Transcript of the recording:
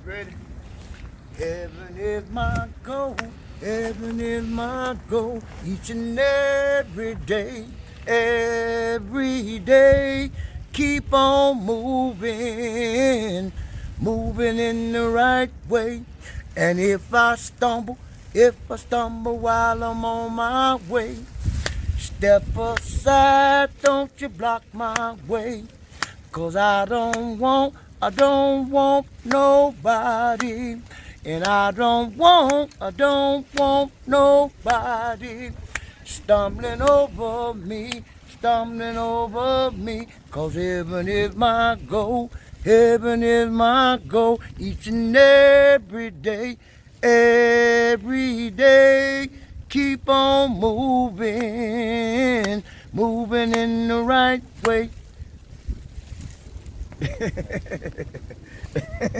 Ready? Heaven is my goal. Heaven is my goal. Each and every day. Every day. Keep on moving. Moving in the right way. And if I stumble while I'm on my way, step aside, don't you block my way. 'Cause I don't want nobody. And I don't want nobody stumbling over me, 'Cause heaven is my goal, heaven is my goal, each and every day, every day. Keep on moving, moving in the right way.